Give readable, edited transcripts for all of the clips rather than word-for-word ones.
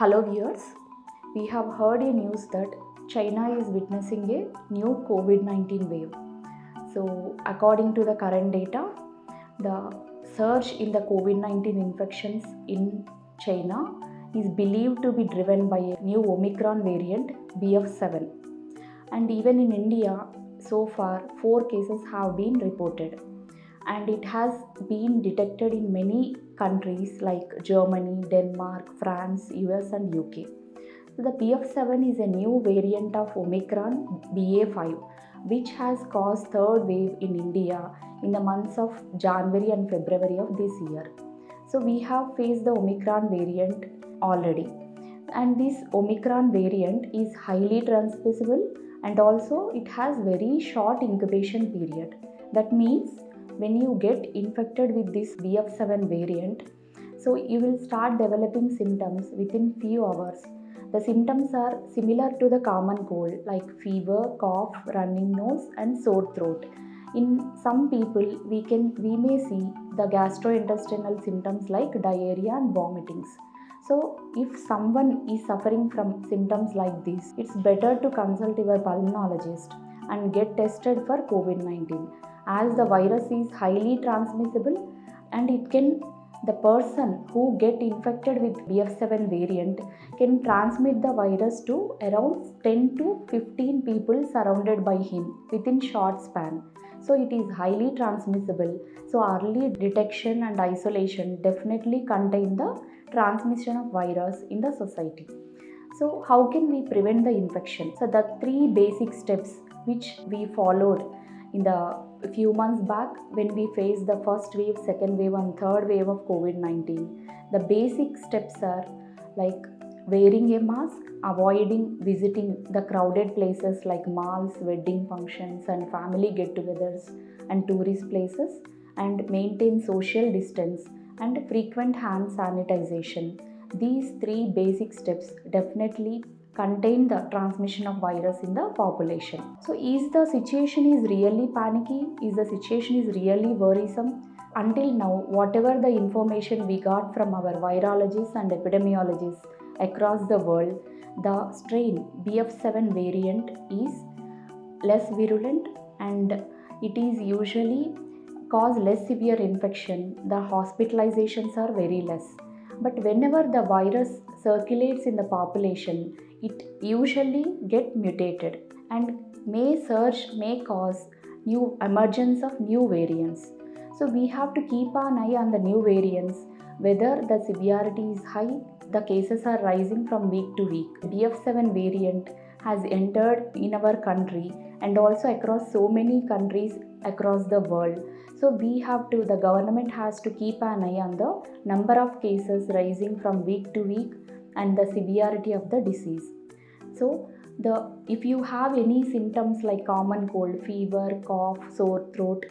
Hello viewers, we have heard a news that China is witnessing a new COVID-19 wave. So according to the current data, the surge in the COVID-19 infections in China is believed to be driven by a new Omicron variant BF7. And even in India, so far 4 cases have been reported. And it has been detected in many countries like Germany, Denmark, France, US and UK. So the BF7 is a new variant of Omicron BA5 which has caused third wave in India in the months of January and February of this year. So we have faced the Omicron variant already, and this Omicron variant is highly transmissible and also it has very short incubation period. That means when you get infected with this BF7 variant, so you will start developing symptoms within few hours. The symptoms are similar to the common cold like fever, cough, running nose and sore throat. In some people we may see the gastrointestinal symptoms like diarrhea and vomitings. So if someone is suffering from symptoms like this, it's better to consult your pulmonologist and get tested for COVID-19, as the virus is highly transmissible and the person who get infected with BF7 variant can transmit the virus to around 10 to 15 people surrounded by him within short span. So it is highly transmissible. So early detection and isolation definitely contain the transmission of virus in the society. So how can we prevent the infection? So the 3 basic steps which we followed in the few months back when we faced the first wave, second wave and third wave of COVID-19. The basic steps are like wearing a mask, avoiding visiting the crowded places like malls, wedding functions and family get-togethers and tourist places, and maintain social distance and frequent hand sanitization. These 3 basic steps definitely contain the transmission of virus in the population. So is the situation is really panicky? Is the situation is really worrisome? Until now, whatever the information we got from our virologists and epidemiologists across the world, the strain BF7 variant is less virulent and it is usually cause less severe infection. The hospitalizations are very less. But whenever the virus circulates in the population, it usually get mutated and may cause new emergence of new variants. So we have to keep an eye on the new variants, whether the severity is high, the cases are rising from week to week. BF7 variant has entered in our country and also across so many countries across the world. So the government has to keep an eye on the number of cases rising from week to week and the severity of the disease. So if you have any symptoms like common cold, fever, cough, sore throat,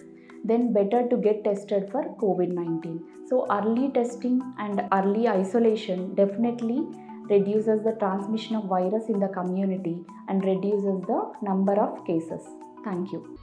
then better to get tested for COVID-19. So early testing and early isolation definitely reduces the transmission of virus in the community and reduces the number of cases. Thank you.